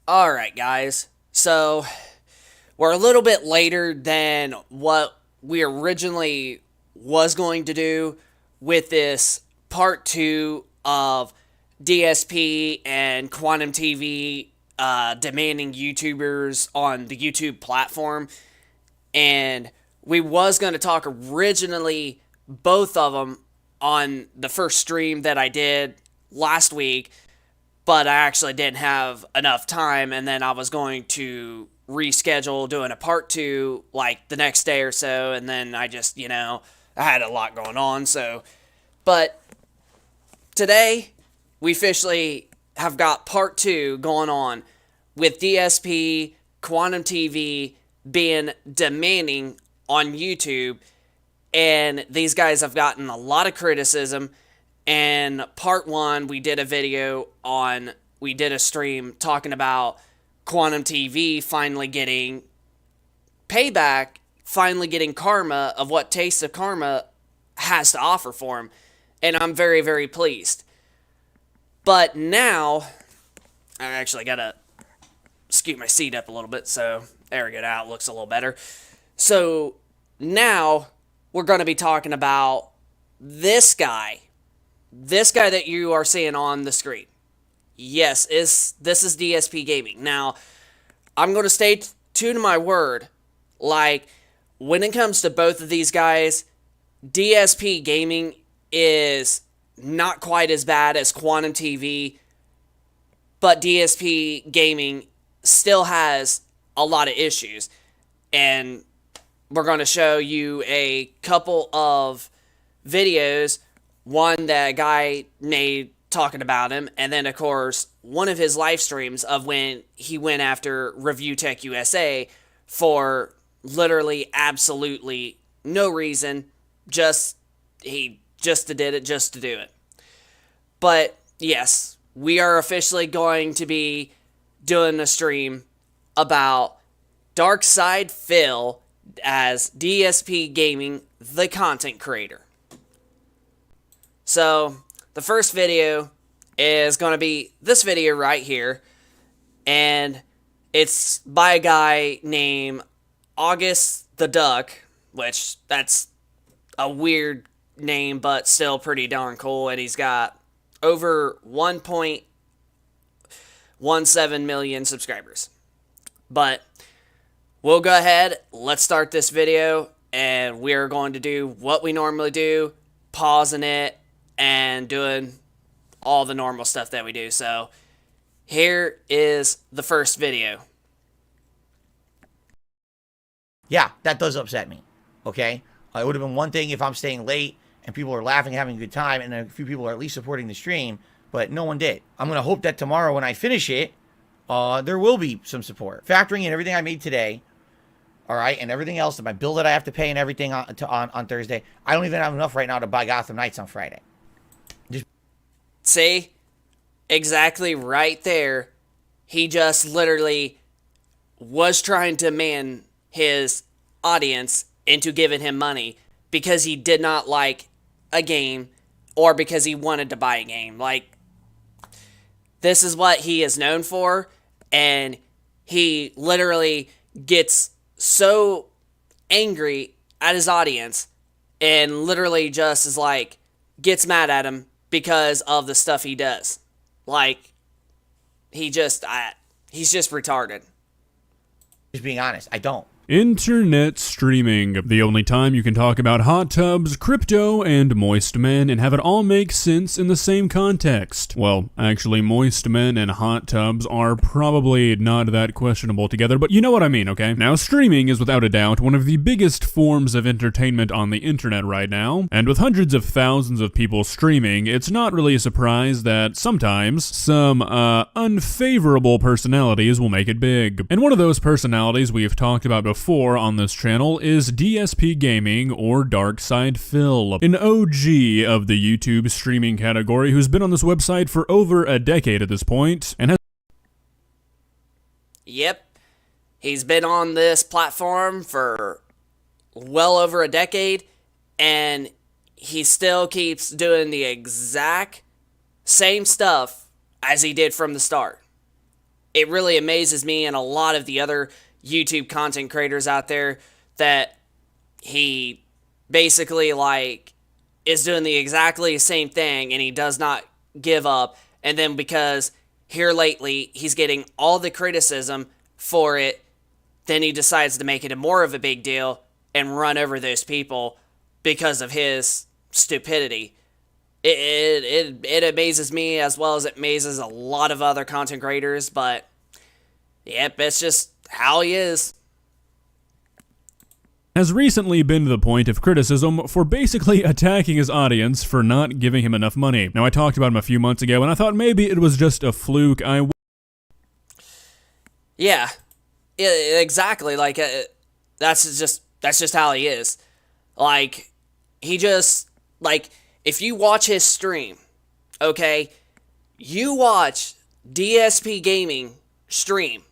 Alright, guys. So, we're a little bit later than what we originally was going to do with this part 2 of DSP and Quantum TV demanding YouTubers on the YouTube platform. And we was going to talk originally both of them on the first stream that I did last week, but I actually didn't have enough time, and then I was going to reschedule doing a part 2 like the next day or so, and then I just, I had a lot going on. But today we officially have got part 2 going on with DSP Quantum TV being demanding on YouTube, and these guys have gotten a lot of criticism. And part 1, we did a stream talking about Quantum TV finally getting payback, finally getting karma of what Taste of Karma has to offer for him. And I'm very, very pleased. But now, I actually gotta scoot my seat up a little bit, so there we go, now it looks a little better. So now we're going to be talking about this guy that you are seeing on the screen. Yes, this is DSPGaming. Now, I'm going to stay true to my word. Like, when it comes to both of these guys, DSPGaming is not quite as bad as Quantum TV, but DSPGaming still has a lot of issues. And we're going to show you a couple of videos. One that a guy made talking about him, and then, of course, one of his live streams of when he went after Review Tech USA for literally absolutely no reason. He just did it just to do it. But, yes, we are officially going to be doing a stream about Dark Side Phil as DSPGaming, the content creator. So, the first video is going to be this video right here, and it's by a guy named August the Duck, which that's a weird name, but still pretty darn cool, and he's got over 1.17 million subscribers. But we'll go ahead, let's start this video, and we're going to do what we normally do, pausing it, and doing all the normal stuff that we do. So, here is the first video. Yeah, that does upset me, okay? It would have been one thing if I'm staying late and people are laughing, having a good time, and a few people are at least supporting the stream, but no one did. I'm going to hope that tomorrow when I finish it, there will be some support. Factoring in everything I made today, all right, and everything else, my bill that I have to pay and everything on Thursday, I don't even have enough right now to buy Gotham Knights on Friday. See? Exactly right there. He just literally was trying to demand his audience into giving him money because he did not like a game or because he wanted to buy a game. Like, this is what he is known for, and he literally gets so angry at his audience and literally just is like, gets mad at him because of the stuff he does. Like, he's just retarded. Just being honest, I don't. Internet streaming, the only time you can talk about hot tubs, crypto, and moist men and have it all make sense in the same context. Well, actually, moist men and hot tubs are probably not that questionable together, but you know what I mean, okay? Now, streaming is without a doubt one of the biggest forms of entertainment on the internet right now, and with hundreds of thousands of people streaming, it's not really a surprise that sometimes some unfavorable personalities will make it big. And one of those personalities we have talked about before on this channel is DSPGaming, or Dark Side Phil, an OG of the YouTube streaming category who's been on this website for over a decade at this point, and has... Yep. He's been on this platform for well over a decade, and he still keeps doing the exact same stuff as he did from the start. it really amazes me and a lot of the other YouTube content creators out there that he basically like is doing the exactly same thing and he does not give up. And then because here lately he's getting all the criticism for it, then he decides to make it more of a big deal and run over those people because of his stupidity. It amazes me as well as it amazes a lot of other content creators, but yep, it's just how he is. Has recently been to the point of criticism for basically attacking his audience for not giving him enough money. Now, I talked about him a few months ago, and I thought maybe it was just a fluke. Yeah, exactly. Like that's just how he is. Like he just like if you watch his stream, okay, you watch DSPGaming stream.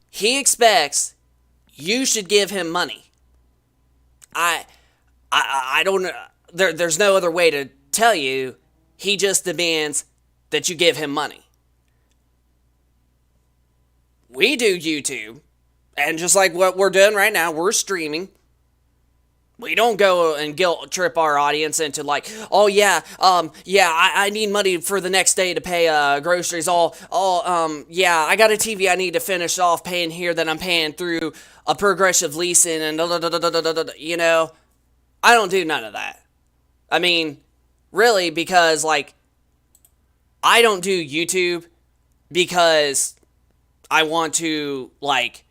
He expects you should give him money. I don't know. There's no other way to tell you. He just demands that you give him money. We do YouTube, and just like what we're doing right now, we're streaming. We don't go and guilt trip our audience into like, oh yeah, I need money for the next day to pay groceries. Yeah, I got a TV I need to finish off paying here that I'm paying through a progressive leasing and you know, I don't do none of that. I mean, really, because like, I don't do YouTube because I want to like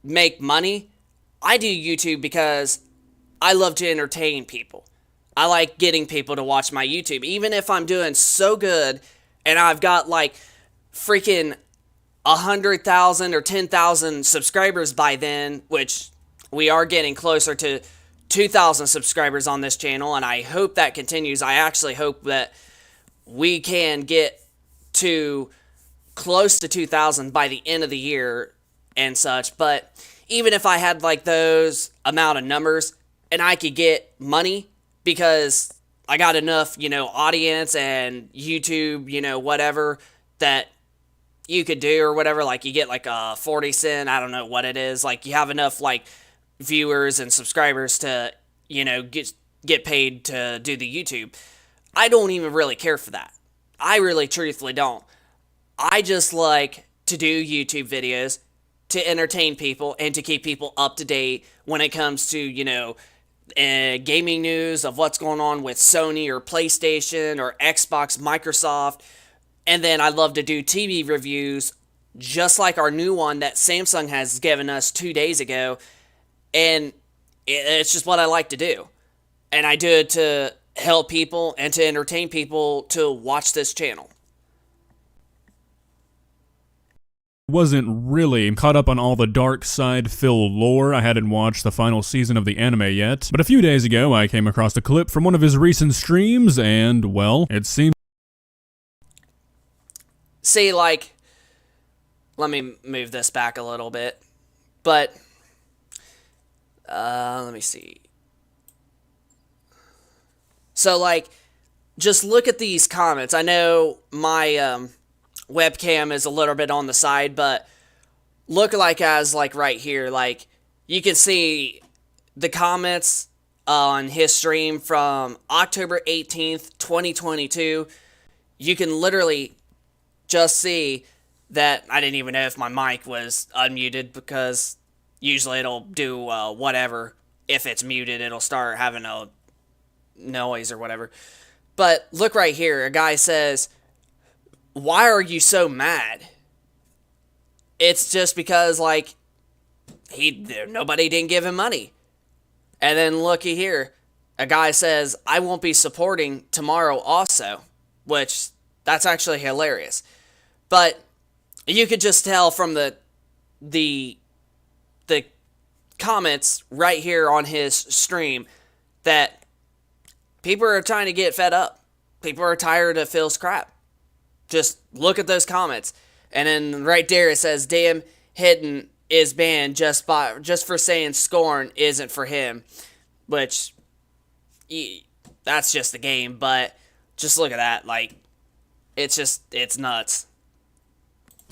make money. I do YouTube because I love to entertain people. I like getting people to watch my YouTube. Even if I'm doing so good and I've got like freaking 100,000 or 10,000 subscribers by then, which we are getting closer to 2,000 subscribers on this channel, and I hope that continues. I actually hope that we can get to close to 2,000 by the end of the year and such. But even if I had like those amount of numbers, and I could get money because I got enough, you know, audience and YouTube, you know, whatever that you could do or whatever. Like you get like a 40 cent, I don't know what it is. Like you have enough like viewers and subscribers to, you know, get paid to do the YouTube. I don't even really care for that. I really truthfully don't. I just like to do YouTube videos to entertain people and to keep people up to date when it comes to, you know, gaming news of what's going on with Sony or PlayStation or Xbox, Microsoft. And then I love to do TV reviews, just like our new one that Samsung has given us 2 days ago. And it's just what I like to do. And I do it to help people and to entertain people to watch this channel. Wasn't really caught up on all the dark side Phil lore. I hadn't watched the final season of the anime yet, but a few days ago I came across a clip from one of his recent streams, and well, it seems. See, like, let me move this back a little bit, but let me see. So, like, just look at these comments. I know my webcam is a little bit on the side, but look like as like right here, like you can see the comments on his stream from October 18th, 2022. You can literally just see that I didn't even know if my mic was unmuted because usually it'll do whatever. If it's muted, it'll start having a noise or whatever. But look right here, a guy says, "Why are you so mad?" It's just because, like, nobody didn't give him money. And then looky here, a guy says, "I won't be supporting tomorrow also," which that's actually hilarious. But you could just tell from the comments right here on his stream that people are trying to get fed up. People are tired of Phil's crap. Just look at those comments. And then right there it says, "Damn, Hidden is banned just for saying Scorn isn't for him." Which, that's just the game. But just look at that. Like, it's nuts.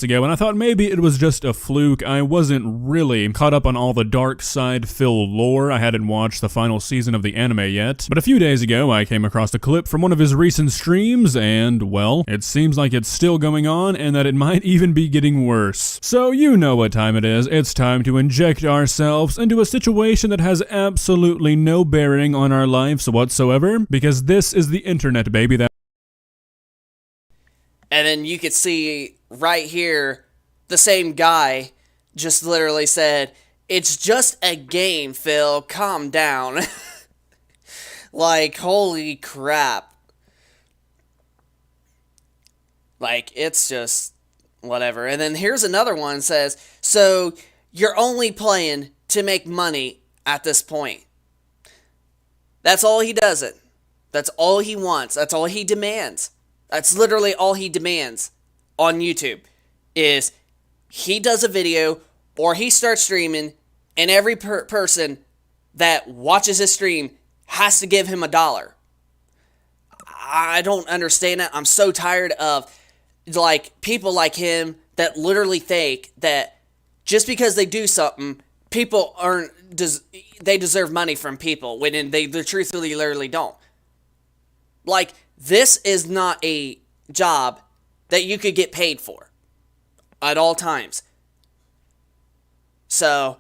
ago, and I thought maybe it was just a fluke. I wasn't really caught up on all the dark side Phil lore. I hadn't watched the final season of the anime yet. But a few days ago, I came across a clip from one of his recent streams, and, well, it seems like it's still going on, and that it might even be getting worse. So you know what time it is. It's time to inject ourselves into a situation that has absolutely no bearing on our lives whatsoever, because this is the internet, baby. And then you could see right here, the same guy just literally said, "It's just a game, Phil. Calm down." Like, holy crap. Like, it's just whatever. And then here's another one says, "So you're only playing to make money at this point." That's all he does it. That's all he wants. That's all he demands. That's literally all he demands on YouTube, is he does a video or he starts streaming, and every person that watches his stream has to give him $1. I don't understand it. I'm so tired of like people like him that literally think that just because they do something, people they deserve money from people, when they truthfully literally don't. Like, this is not a job that you could get paid for at all times. So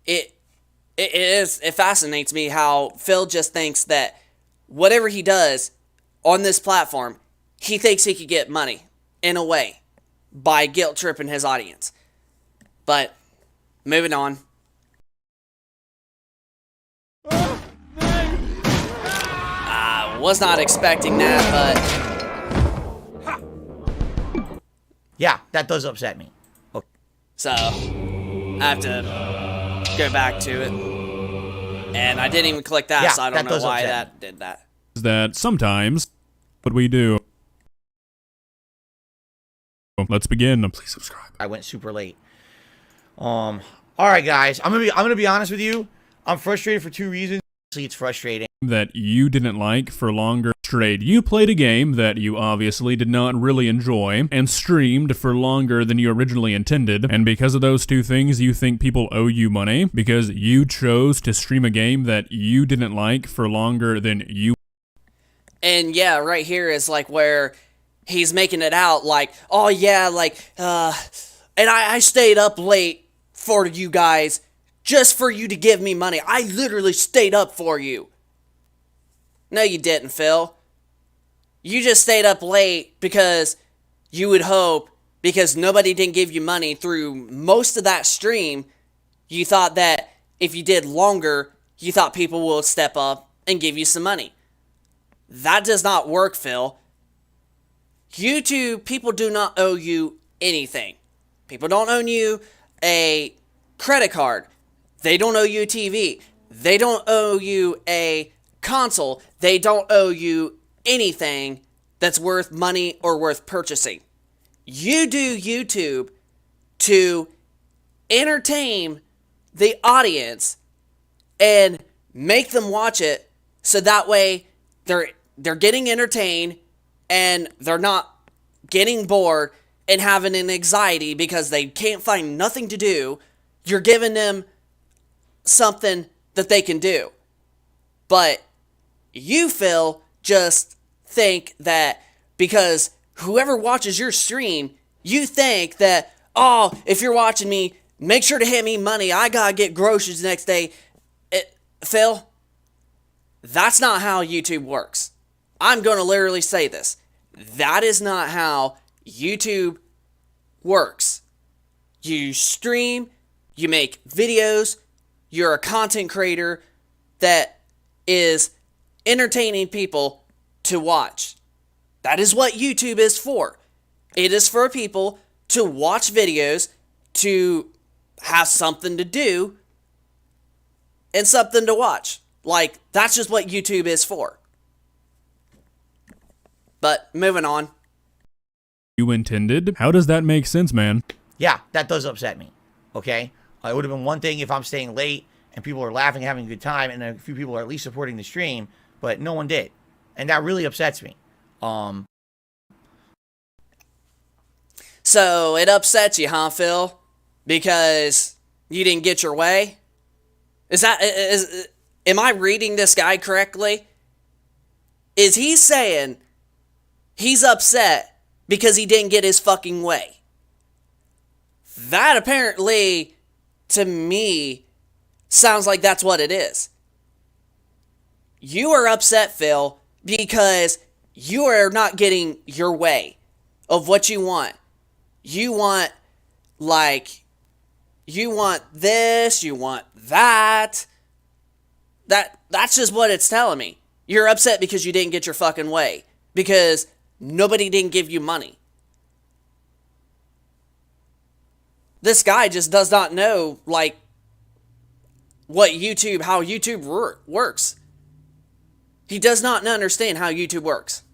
it fascinates me how Phil just thinks that whatever he does on this platform, he thinks he could get money in a way by guilt tripping his audience. But moving on. Was not expecting that, but Yeah, that does upset me. Okay. so I have to go back to it, and I didn't even click that, Yeah, so I don't that know does why upset that did that. That sometimes what we do. Let's begin. Please subscribe. I went super late. All right, guys. I'm gonna be honest with you. I'm frustrated for two reasons. It's frustrating That you didn't like for longer straight. You played a game that you obviously did not really enjoy and streamed for longer than you originally intended, and because of those two things you think people owe you money because you chose to stream a game that you didn't like for longer than you. And yeah, right here is like where he's making it out like, oh yeah, like, and I stayed up late for you guys just for you to give me money. I literally stayed up for you. No, you didn't, Phil. You just stayed up late because you would hope, because nobody didn't give you money through most of that stream, you thought that if you did longer, you thought people will step up and give you some money. That does not work, Phil. YouTube, people do not owe you anything. People don't owe you a credit card. They don't owe you a TV. They don't owe you a console. They don't owe you anything that's worth money or worth purchasing. You do YouTube to entertain the audience and make them watch it, so that way they're getting entertained and they're not getting bored and having an anxiety because they can't find nothing to do. You're giving them something that they can do. But you, Phil, just think that because whoever watches your stream, you think that, oh, if you're watching me, make sure to hit me money. I gotta get groceries the next day. Phil, that's not how YouTube works. I'm gonna literally say this. That is not how YouTube works. You stream, you make videos, you're a content creator that is entertaining people to watch. That is what YouTube is for. It is for people to watch videos, to have something to do, and something to watch. Like, that's just what YouTube is for. But, moving on. You intended? How does that make sense, man? Yeah, that does upset me. Okay? It would have been one thing if I'm staying late and people are laughing, having a good time, and a few people are at least supporting the stream, but no one did. And that really upsets me. So it upsets you, huh, Phil? Because you didn't get your way? Am I reading this guy correctly? Is he saying he's upset because he didn't get his fucking way? That apparently, to me, sounds like that's what it is. You are upset, Phil, because you are not getting your way of what you want. You want, you want this, you want that. That's just what it's telling me. You're upset because you didn't get your fucking way. Because nobody didn't give you money. This guy just does not know, how YouTube works. He does not understand how YouTube works.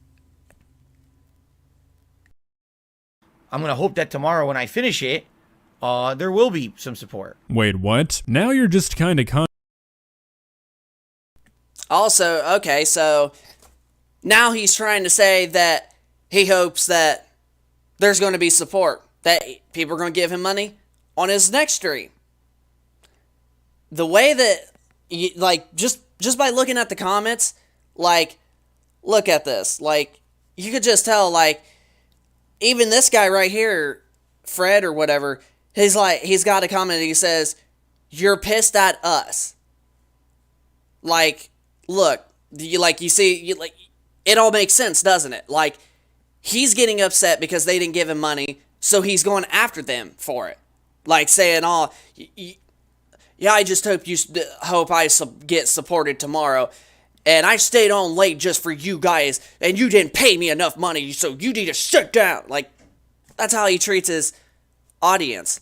I'm going to hope that tomorrow when I finish it, there will be some support. Wait, what? Now you're just kind of Also, okay, so now he's trying to say that he hopes that there's going to be support, that people are going to give him money on his next stream. The way that, just by looking at the comments, look at this. You could just tell, even this guy right here, Fred or whatever, he's got a comment and he says, "You're pissed at us." Look, you see, it all makes sense, doesn't it? He's getting upset because they didn't give him money, so he's going after them for it. Saying, "Oh, yeah, I just hope I get supported tomorrow. And I stayed on late just for you guys, and you didn't pay me enough money, so you need to sit down." That's how he treats his audience.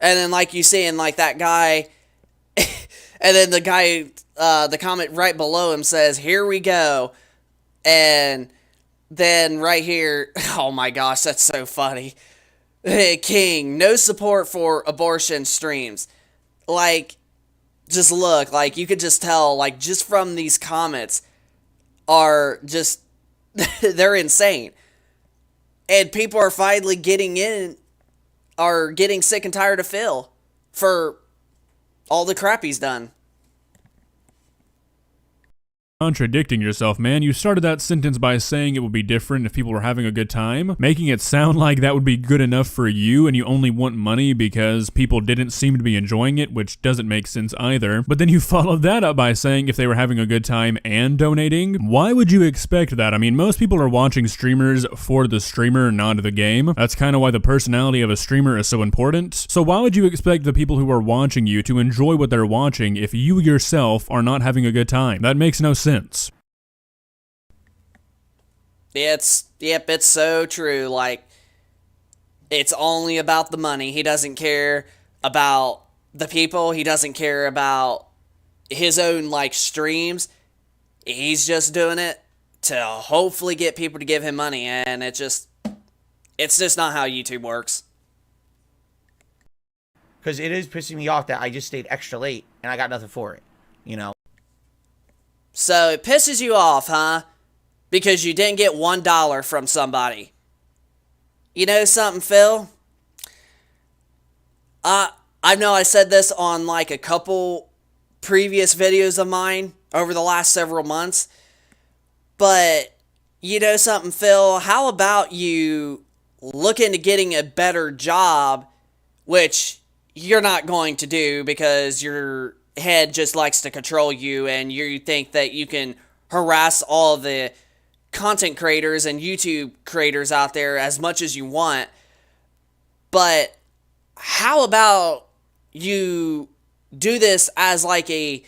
And then, you see in, that guy, and then the guy, the comment right below him says, "Here we go." And then right here, oh my gosh, that's so funny. King, no support for abortion streams. Just look, you could just tell, just from these comments are just, they're insane. And people are finally getting sick and tired of Phil for all the crap he's done. contradicting yourself, man. You started that sentence by saying it would be different if people were having a good time, making it sound like that would be good enough for you and you only want money because people didn't seem to be enjoying it, which doesn't make sense either. But then you followed that up by saying if they were having a good time and donating. Why would you expect that? I mean, most people are watching streamers for the streamer, not the game. That's kind of why the personality of a streamer is so important. So why would you expect the people who are watching you to enjoy what they're watching if you yourself are not having a good time? That makes no sense. It's so true. Like, it's only about the money. He doesn't care about the people. He doesn't care about his own, like, streams. He's just doing it to hopefully get people to give him money, and it's just not how YouTube works. Because it is pissing me off that I just stayed extra late and I got nothing for it, you know? So it pisses you off, huh? Because you didn't get $1 from somebody. You know something, Phil? I know I said this on like a couple previous videos of mine over the last several months. But you know something, Phil? How about you look into getting a better job, which you're not going to do because your head just likes to control you and you think that you can harass all the content creators and YouTube creators out there as much as you want. But how about you do this as like a,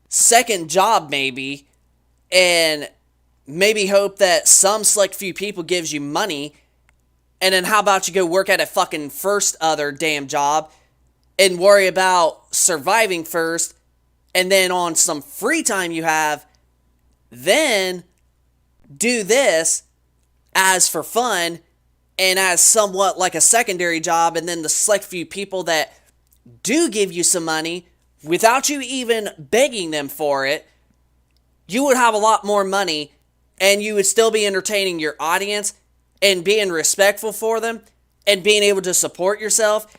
second job maybe, and maybe hope that some select few people gives you money, and then how about you go work at a fucking first other damn job and worry about surviving first, and then on some free time you have, then do this as for fun and as somewhat like a secondary job, and then the select few people that do give you some money without you even begging them for it, you would have a lot more money and you would still be entertaining your audience and being respectful for them and being able to support yourself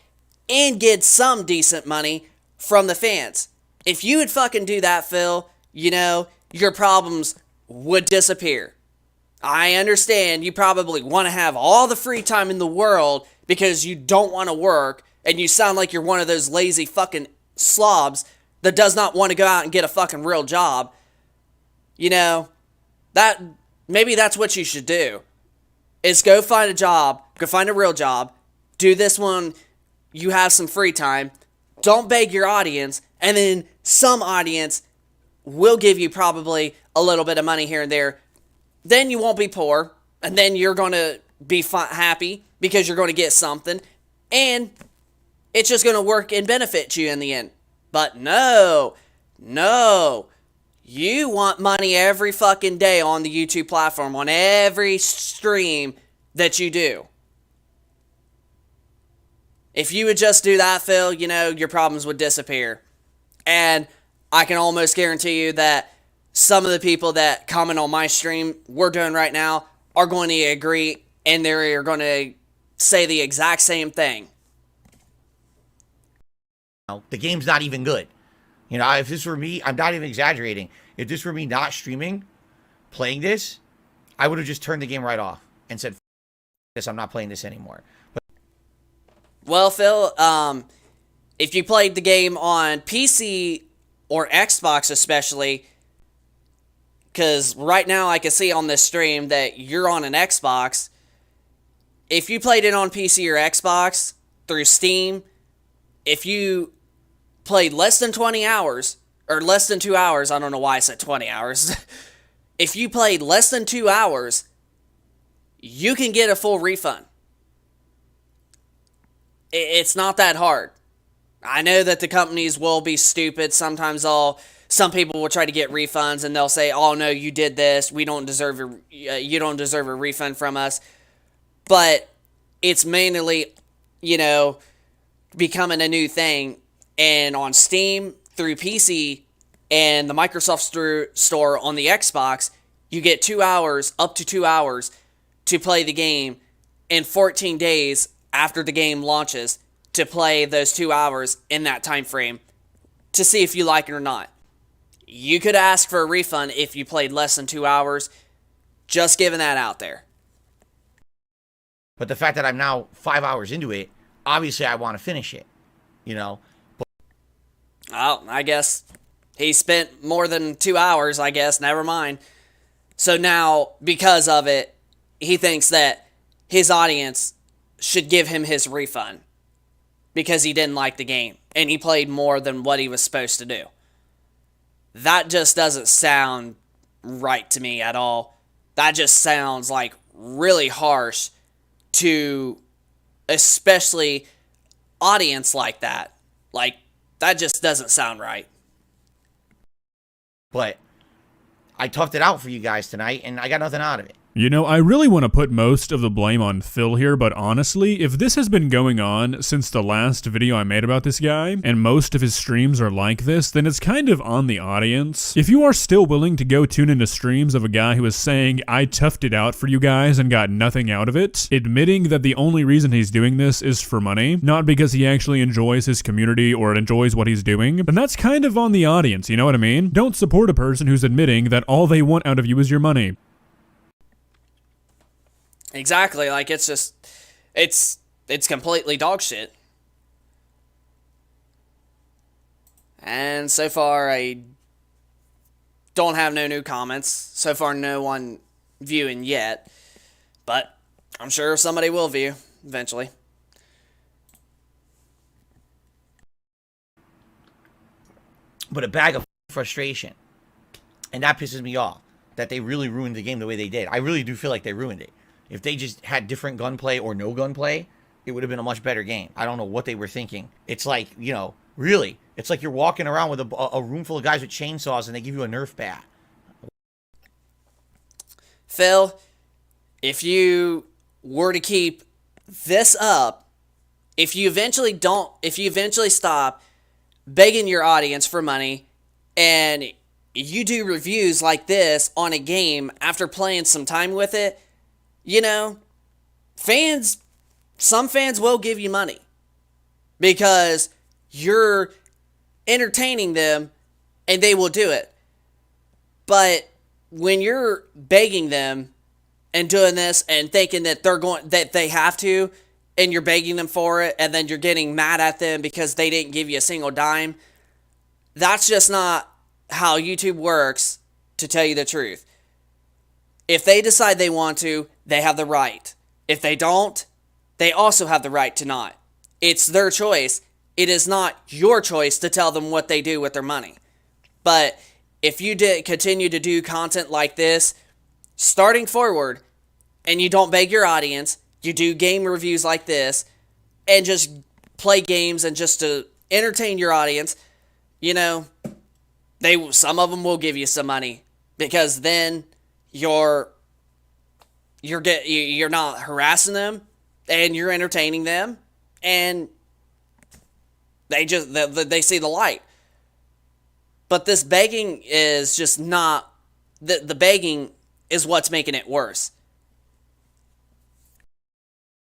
and get some decent money from the fans. If you would fucking do that, Phil, you know, your problems would disappear. I understand you probably want to have all the free time in the world because you don't want to work and you sound like you're one of those lazy fucking slobs that does not want to go out and get a fucking real job. You know, that maybe that's what you should do. Is go find a job, go find a real job, do this one, you have some free time, don't beg your audience, and then some audience will give you probably a little bit of money here and there. Then you won't be poor, and then you're going to be happy because you're going to get something, and it's just going to work and benefit you in the end. But no, you want money every fucking day on the YouTube platform, on every stream that you do. If you would just do that, Phil, you know, your problems would disappear. And I can almost guarantee you that some of the people that comment on my stream we're doing right now are going to agree, and they're going to say the exact same thing. The game's not even good. You know, if this were me, I'm not even exaggerating. If this were me not streaming, playing this, I would have just turned the game right off and said, this, I'm not playing this anymore. But well, Phil, if you played the game on PC or Xbox especially, because right now I can see on this stream that you're on an Xbox. If you played it on PC or Xbox through Steam, if you played less than 20 hours, or less than 2 hours, I don't know why I said 20 hours. If you played less than 2 hours, you can get a full refund. It's not that hard. I know that the companies will be stupid. Sometimes some people will try to get refunds and they'll say, "Oh no, you did this. You don't deserve a refund from us." But it's mainly, you know, becoming a new thing. And on Steam, through PC, and the Microsoft Store on the Xbox, you get 2 hours, up to 2 hours, to play the game, and 14 days after the game launches to play those 2 hours in that time frame to see if you like it or not. You could ask for a refund if you played less than 2 hours. Just giving that out there. But the fact that I'm now 5 hours into it, obviously I want to finish it, you know. Well, I guess he spent more than 2 hours, I guess. Never mind. So now, because of it, he thinks that his audience should give him his refund because he didn't like the game and he played more than what he was supposed to do. That just doesn't sound right to me at all. That just sounds like really harsh to especially audience like that. Like, that just doesn't sound right. But I toughed it out for you guys tonight, and I got nothing out of it. You know, I really want to put most of the blame on Phil here, but honestly, if this has been going on since the last video I made about this guy, and most of his streams are like this, then it's kind of on the audience. If you are still willing to go tune into streams of a guy who is saying, "I toughed it out for you guys and got nothing out of it," admitting that the only reason he's doing this is for money, not because he actually enjoys his community or enjoys what he's doing, then that's kind of on the audience, you know what I mean? Don't support a person who's admitting that all they want out of you is your money. Exactly, like it's just, it's completely dog shit. And so far, I don't have no new comments. So far, no one viewing yet. But I'm sure somebody will view eventually. But a bag of frustration. And that pisses me off, that they really ruined the game the way they did. I really do feel like they ruined it. If they just had different gunplay or no gunplay, it would have been a much better game. I don't know what they were thinking. It's like, you know, really, it's like you're walking around with a room full of guys with chainsaws and they give you a Nerf bat. Phil, if you were to keep this up, if you eventually stop begging your audience for money and you do reviews like this on a game after playing some time with it, you know, some fans will give you money because you're entertaining them and they will do it. But when you're begging them and doing this and thinking that that they have to, and you're begging them for it, and then you're getting mad at them because they didn't give you a single dime, that's just not how YouTube works, to tell you the truth. If they decide they want to, they have the right. If they don't, they also have the right to not. It's their choice. It is not your choice to tell them what they do with their money. But if you continue to do content like this, starting forward, and you don't beg your audience, you do game reviews like this, and just play games and just to entertain your audience, some of them will give you some money, because then you're not harassing them, and you're entertaining them, and they see the light. But this begging is just not, the begging is what's making it worse.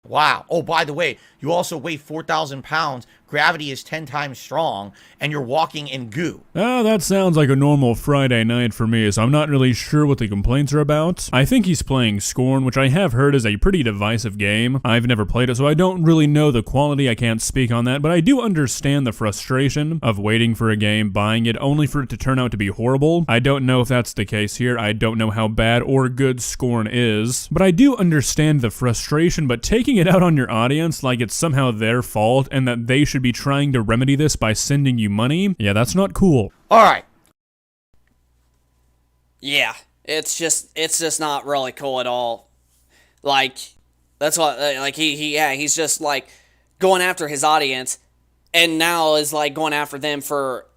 Wow. Oh, by the way, you also weigh 4,000 pounds. Gravity is 10 times strong, and you're walking in goo. That sounds like a normal Friday night for me, so I'm not really sure what the complaints are about. I think he's playing Scorn, which I have heard is a pretty divisive game. I've never played it, so I don't really know the quality. I can't speak on that, but I do understand the frustration of waiting for a game, buying it, only for it to turn out to be horrible. I don't know if that's the case here. I don't know how bad or good Scorn is, but I do understand the frustration, but taking it out on your audience like it's somehow their fault and that they should be trying to remedy this by sending you money, yeah, that's not cool. All right. Yeah, it's just not really cool at all. Like, that's what, like, he's just, like, going after his audience, and now is, like, going after them for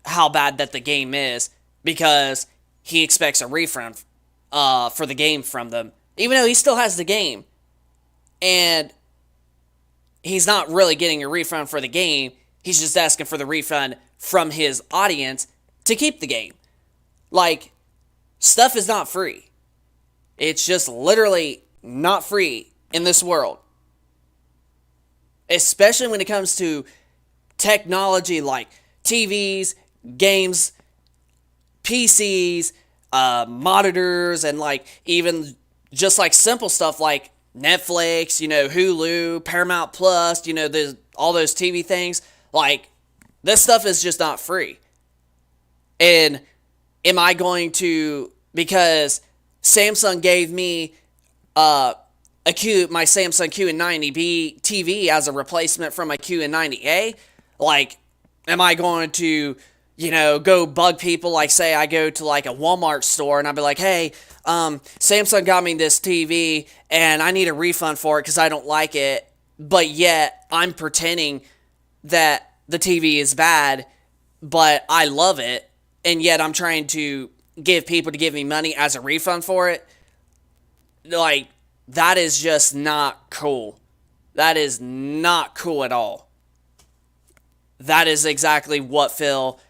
how bad that the game is, because he expects a refund for the game from them, even though he still has the game. And he's not really getting a refund for the game. He's just asking for the refund from his audience to keep the game. Like, stuff is not free. It's just literally not free in this world. Especially when it comes to technology like TVs, games, PCs, monitors, and like even just like simple stuff like Netflix, Hulu, Paramount Plus, there's all those TV things. Like, this stuff is just not free. And am I going to, because Samsung gave me my Samsung Q90B TV as a replacement for my Q90A, like, am I going to, go bug people, like, say I go to, like, a Walmart store, and I'll be like, hey, Samsung got me this TV, and I need a refund for it because I don't like it, but yet I'm pretending that the TV is bad, but I love it, and yet I'm trying to give people to give me money as a refund for it. Like, that is just not cool. That is not cool at all. That is exactly what Phil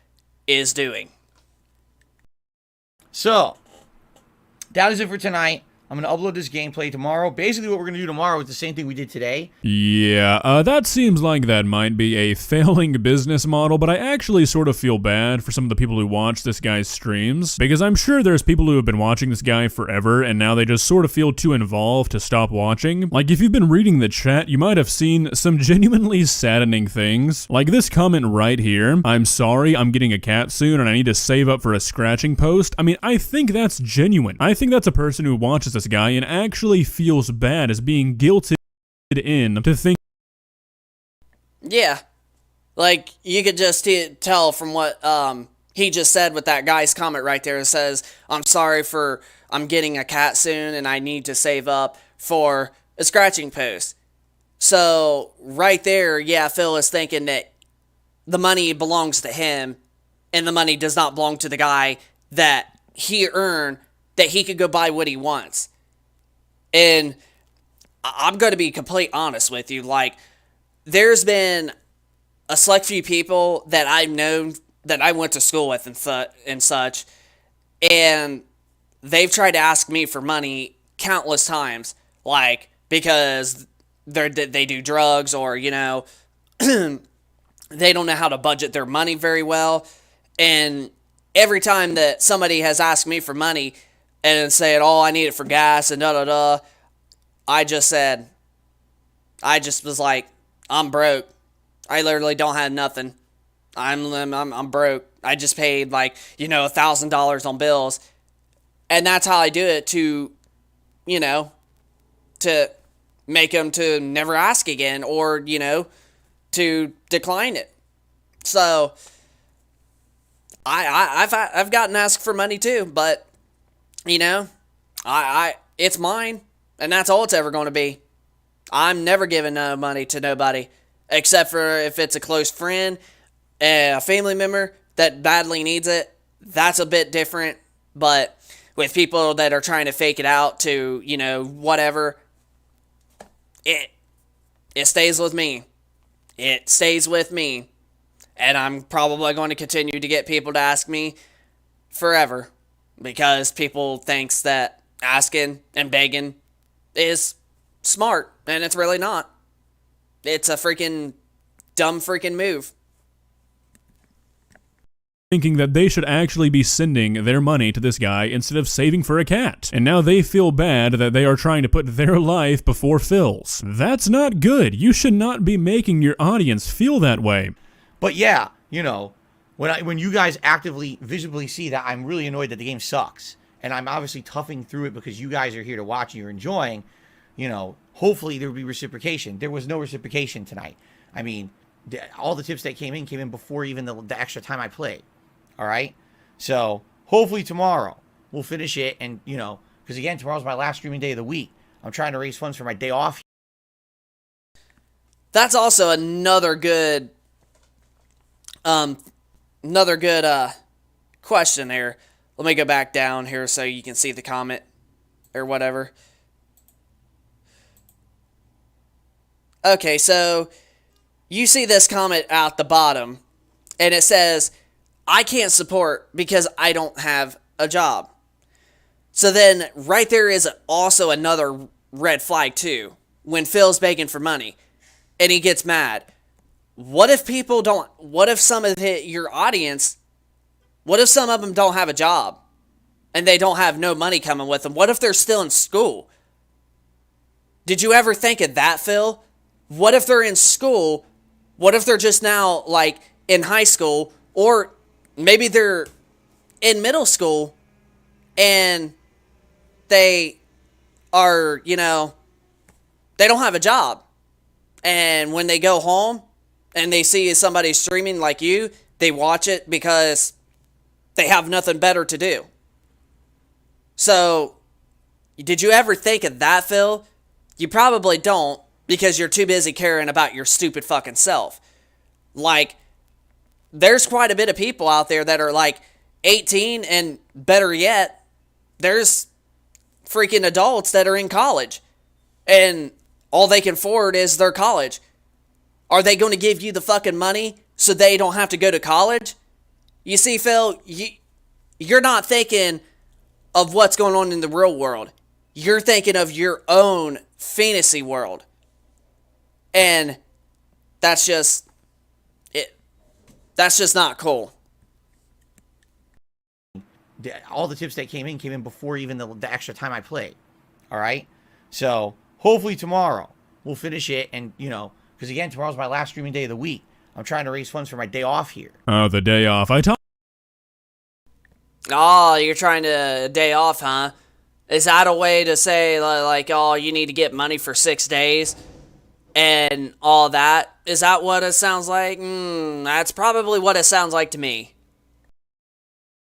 is doing. So, that is it for tonight. I'm going to upload this gameplay tomorrow. Basically, what we're going to do tomorrow is the same thing we did today. Yeah, that seems like that might be a failing business model, but I actually sort of feel bad for some of the people who watch this guy's streams, because I'm sure there's people who have been watching this guy forever, and now they just sort of feel too involved to stop watching. Like, if you've been reading the chat, you might have seen some genuinely saddening things. Like this comment right here, I'm sorry, I'm getting a cat soon, and I need to save up for a scratching post. I mean, I think that's genuine. I think that's a person who watches this guy and actually feels bad as being guilted in to think. Yeah, like you could just tell from what he just said with that guy's comment right there. It says, I'm sorry I'm getting a cat soon and I need to save up for a scratching post. So right there, yeah, Phil is thinking that the money belongs to him and the money does not belong to the guy that he earned, that he could go buy what he wants. And I'm going to be completely honest with you. Like, there's been a select few people that I've known that I went to school with and such, and they've tried to ask me for money countless times. Like, because they do drugs, or, you know, they don't know how to budget their money very well. And every time that somebody has asked me for money and said, oh, I need it for gas and da-da-da, I just was like, I'm broke. I literally don't have nothing. I'm broke. I just paid, like, you know, $1,000 on bills. And that's how I do it, to, you know, to make them to never ask again, or, you know, to decline it. So I've gotten asked for money too, but, you know, it's mine, and that's all it's ever going to be. I'm never giving no money to nobody, except for if it's a close friend, a family member that badly needs it. That's a bit different. But with people that are trying to fake it out to, you know, whatever, it stays with me. It stays with me. And I'm probably going to continue to get people to ask me forever, because people thinks that asking and begging is smart, and it's really not. It's a freaking dumb freaking move. Thinking that they should actually be sending their money to this guy instead of saving for a cat. And now they feel bad that they are trying to put their life before Phil's. That's not good. You should not be making your audience feel that way. But yeah, you know, when you guys actively, visibly see that I'm really annoyed that the game sucks, and I'm obviously toughing through it because you guys are here to watch and you're enjoying, you know, hopefully there will be reciprocation. There was no reciprocation tonight. I mean, all the tips that came in before even the extra time I played. All right? So hopefully tomorrow we'll finish it, and, you know, because again, tomorrow's my last streaming day of the week. I'm trying to raise funds for my day off. That's also another good question here. Let me go back down here so you can see the comment or whatever. Okay, so you see this comment at the bottom, and it says, I can't support because I don't have a job. So then right there is also another red flag too. When Phil's begging for money and he gets mad. What if some of your audience, what if some of them don't have a job and they don't have no money coming with them? What if they're still in school? Did you ever think of that, Phil? What if they're in school? What if they're just now, like, in high school, or maybe they're in middle school and they are, you know, they don't have a job. And when they go home and they see somebody streaming like you, they watch it because they have nothing better to do. So, did you ever think of that, Phil? You probably don't, because you're too busy caring about your stupid fucking self. Like, there's quite a bit of people out there that are like 18, and better yet, there's freaking adults that are in college, and all they can afford is their college. Are they going to give you the fucking money so they don't have to go to college? You see, Phil, you're not thinking of what's going on in the real world. You're thinking of your own fantasy world. And that's just not cool. All the tips that came in before even the extra time I played. All right? So hopefully tomorrow we'll finish it, and, you know, because again, tomorrow's my last streaming day of the week. I'm trying to raise funds for my day off here. Oh, the day off. Oh, you're trying to day off, huh? Is that a way to say, like, oh, you need to get money for 6 days and all that? Is that what it sounds like? That's probably what it sounds like to me.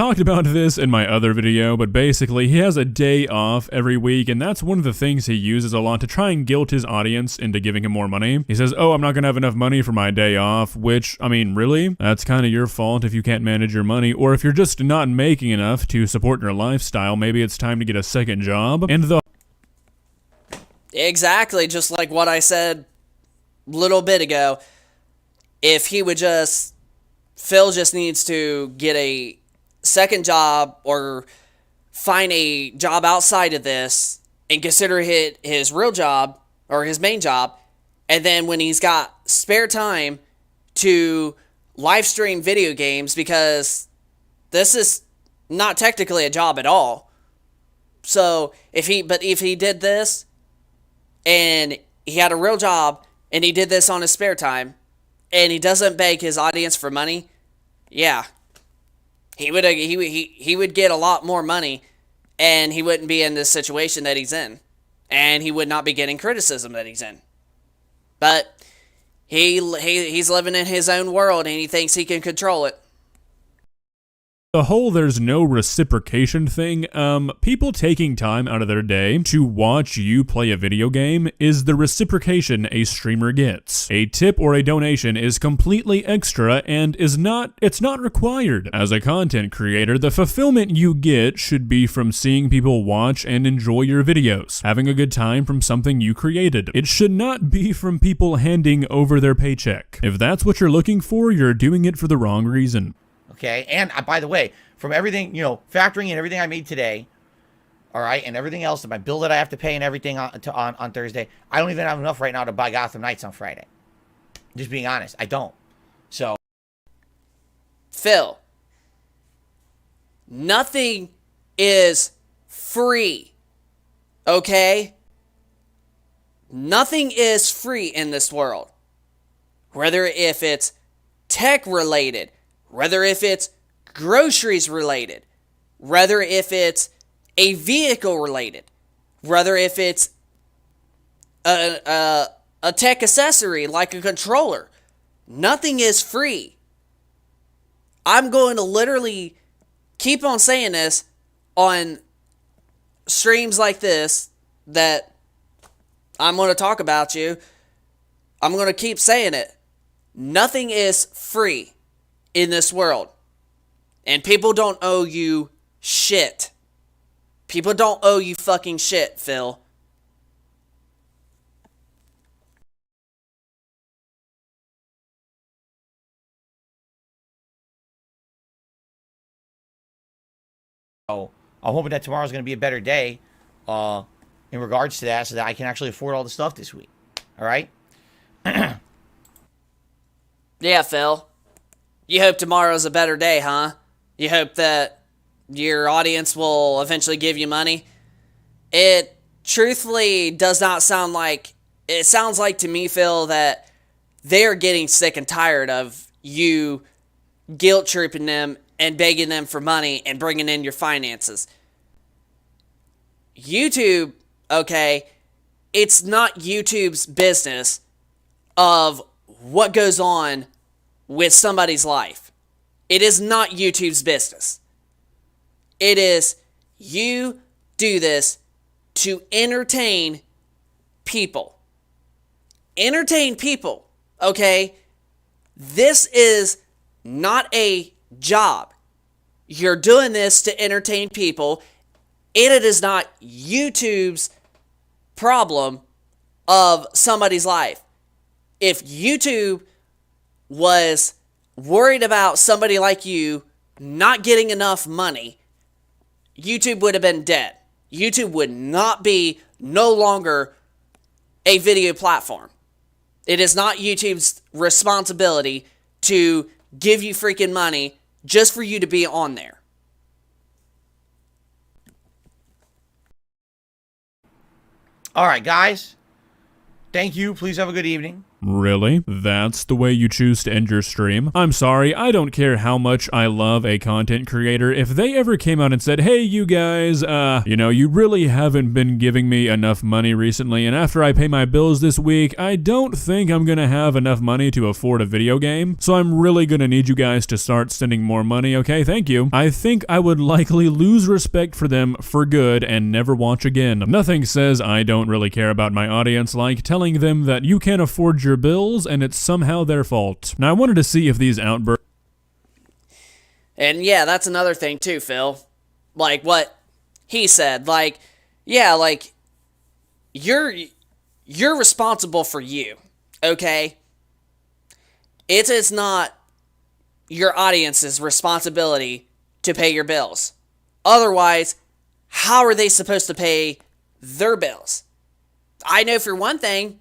Talked about this in my other video, but basically he has a day off every week, and that's one of the things he uses a lot to try and guilt his audience into giving him more money. He says, oh, I'm not gonna have enough money for my day off, which, I mean, really? That's kind of your fault if you can't manage your money, or if you're just not making enough to support your lifestyle, maybe it's time to get a second job. And Exactly, just like what I said a little bit ago. If he would just, Phil just needs to get a second job or find a job outside of this and consider it his real job, or his main job, and then when he's got spare time to live stream video games, because this is not technically a job at all. So if he did this and he had a real job and he did this on his spare time and he doesn't beg his audience for money, yeah, he would get a lot more money, and he wouldn't be in this situation that he's in, and he would not be getting criticism that he's in. But he's living in his own world, and he thinks he can control it. The whole there's no reciprocation thing, people taking time out of their day to watch you play a video game is the reciprocation a streamer gets. A tip or a donation is completely extra and it's not required. As a content creator, the fulfillment you get should be from seeing people watch and enjoy your videos, having a good time from something you created. It should not be from people handing over their paycheck. If that's what you're looking for, you're doing it for the wrong reason. Okay, and by the way, from everything, factoring in everything I made today, all right, and everything else, my bill that I have to pay and everything on Thursday, I don't even have enough right now to buy Gotham Knights on Friday. Just being honest, I don't. So, Phil, nothing is free, okay? Nothing is free in this world. Whether if it's tech related, whether if it's groceries related, whether if it's a vehicle related, whether if it's a tech accessory like a controller, nothing is free. I'm going to literally keep on saying this on streams like this that I'm going to talk about you. I'm going to keep saying it. Nothing is free in this world. And people don't owe you shit. People don't owe you fucking shit, Phil. I'm hoping that tomorrow's going to be a better day in regards to that, so that I can actually afford all the stuff this week. All right? Yeah, Phil. You hope tomorrow's a better day, huh? You hope that your audience will eventually give you money? It truthfully does not sound like... It sounds like to me, Phil, that they're getting sick and tired of you guilt-tripping them and begging them for money and bringing in your finances. YouTube, okay, it's not YouTube's business of what goes on with somebody's life. It is not YouTube's business. It is, you do this to entertain people. Entertain people, okay? This is not a job. You're doing this to entertain people, and it is not YouTube's problem of somebody's life. If YouTube was worried about somebody like you not getting enough money, YouTube would have been dead. YouTube would not be no longer a video platform. It is not YouTube's responsibility to give you freaking money just for you to be on there. All right, guys. Thank you. Please have a good evening. Really? That's the way you choose to end your stream? I'm sorry, I don't care how much I love a content creator. If they ever came out and said, hey, you guys, you really haven't been giving me enough money recently, and after I pay my bills this week, I don't think I'm gonna have enough money to afford a video game, so I'm really gonna need you guys to start sending more money, okay? Thank you. I think I would likely lose respect for them for good and never watch again. Nothing says I don't really care about my audience like telling them that you can't afford your bills and it's somehow their fault. Now I wanted to see if these outbursts... And yeah, that's another thing too, Phil. Like what he said, like, yeah, like, you're responsible for you, okay? It is not your audience's responsibility to pay your bills. Otherwise, how are they supposed to pay their bills? I know for one thing,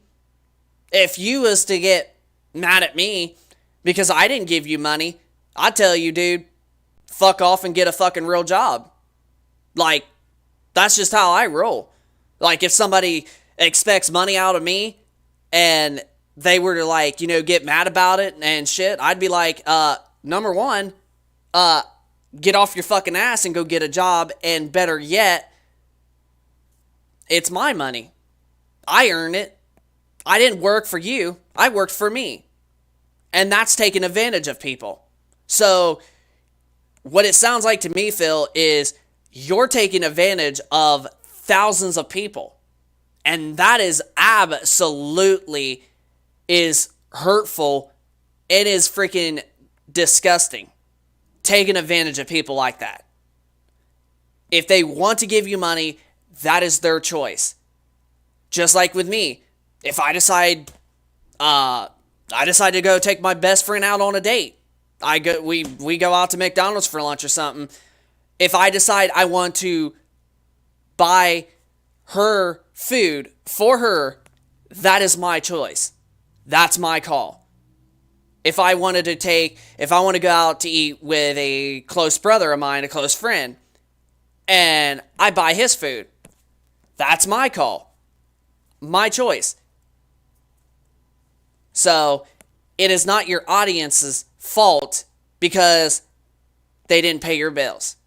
if you was to get mad at me because I didn't give you money, I'd tell you, dude, fuck off and get a fucking real job. Like, that's just how I roll. Like, if somebody expects money out of me and they were to, like, you know, get mad about it and shit, I'd be like, number one, get off your fucking ass and go get a job, and better yet, it's my money. I earn it. I didn't work for you. I worked for me. And that's taking advantage of people. So, what it sounds like to me, Phil, is you're taking advantage of thousands of people. And that is absolutely is hurtful. It is freaking disgusting. Taking advantage of people like that. If they want to give you money, that is their choice. Just like with me, if I decide to go take my best friend out on a date. We go out to McDonald's for lunch or something. If I decide I want to buy her food for her, that is my choice. That's my call. If I want to go out to eat with a close brother of mine, a close friend, and I buy his food, that's my call. My choice. So, it is not your audience's fault because they didn't pay your bills.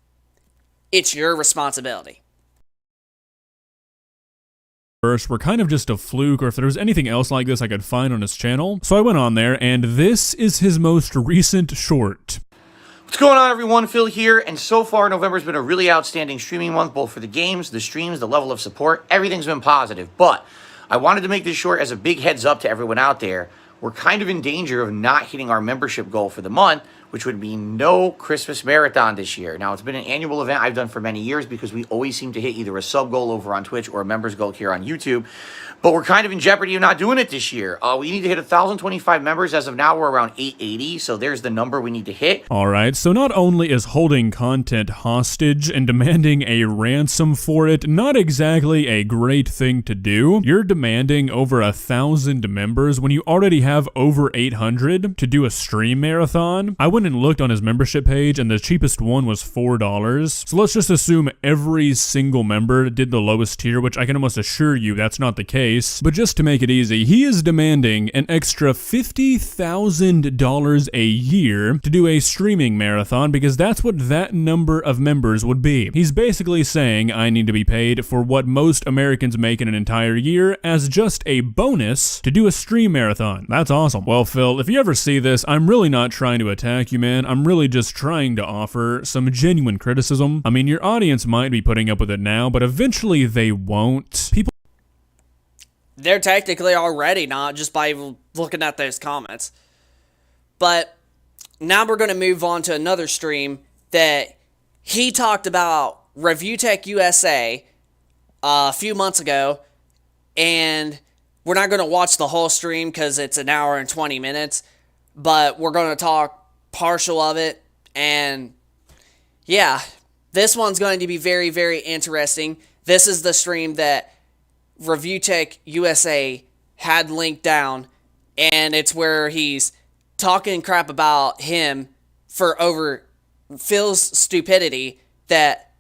It's your responsibility. Were kind of just a fluke, or if there was anything else like this I could find on his channel. So I went on there, and this is his most recent short. What's going on, everyone? Phil here, and so far November's been a really outstanding streaming month, both for the games, the streams, the level of support. Everything's been positive, but I wanted to make this short as a big heads up to everyone out there. We're kind of in danger of not hitting our membership goal for the month, which would mean no Christmas marathon this year. Now, it's been an annual event I've done for many years because we always seem to hit either a sub goal over on Twitch or a members goal here on YouTube. But we're kind of in jeopardy of not doing it this year. We need to hit 1,025 members. As of now, we're around 880, so there's the number we need to hit. Alright, so not only is holding content hostage and demanding a ransom for it not exactly a great thing to do, you're demanding over 1,000 members when you already have over 800 to do a stream marathon. I went and looked on his membership page, and the cheapest one was $4. So let's just assume every single member did the lowest tier, which I can almost assure you that's not the case. But just to make it easy, he is demanding an extra $50,000 a year to do a streaming marathon because that's what that number of members would be. He's basically saying I need to be paid for what most Americans make in an entire year as just a bonus to do a stream marathon. That's awesome. Well, Phil, if you ever see this, I'm really not trying to attack you, man. I'm really just trying to offer some genuine criticism. I mean, your audience might be putting up with it now, but eventually they won't. They're technically already not, just by looking at those comments. But now we're going to move on to another stream that he talked about Review Tech USA a few months ago. And we're not going to watch the whole stream because it's an hour and 20 minutes. But we're going to talk partial of it. And yeah, this one's going to be very, very interesting. This is the stream that Review Tech USA had linked down, and it's where he's talking crap about him for over Phil's stupidity that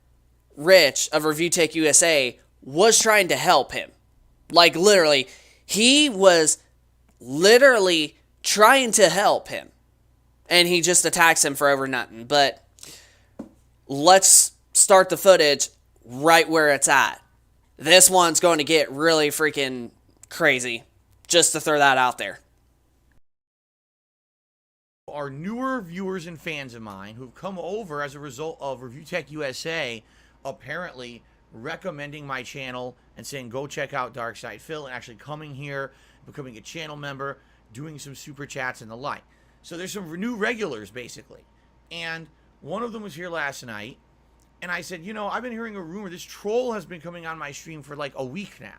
Rich of Review Tech USA was trying to help him. Like, literally, he was literally trying to help him, and he just attacks him for over nothing. But let's start the footage right where it's at. This one's going to get really freaking crazy, just to throw that out there. Are newer viewers and fans of mine who've come over as a result of Review Tech USA apparently recommending my channel and saying go check out Dark Side Phil, and actually coming here, becoming a channel member, doing some super chats and the like. So there's some new regulars basically, and one of them was here last night. And I said, you know, I've been hearing a rumor. This troll has been coming on my stream for like a week now.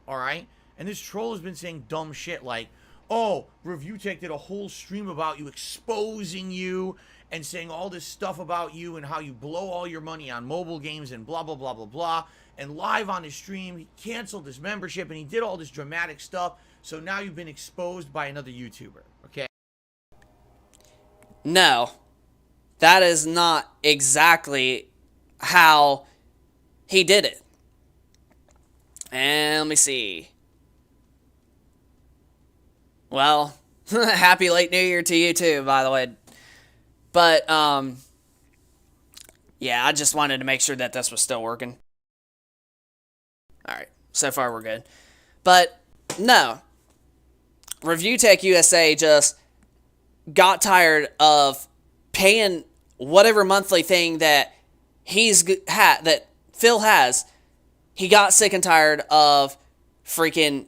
All right? And this troll has been saying dumb shit like, oh, Review Tech did a whole stream about you, exposing you, and saying all this stuff about you and how you blow all your money on mobile games and blah, blah, blah, blah, blah. And live on his stream, he canceled his membership and he did all this dramatic stuff. So now you've been exposed by another YouTuber, okay? No, that is not exactly how he did it. And let me see. Well, happy late New Year to you too, by the way. But, yeah, I just wanted to make sure that this was still working. Alright, so far we're good. But, no. Review Tech USA just got tired of paying whatever monthly thing that that Phil has. He got sick and tired of freaking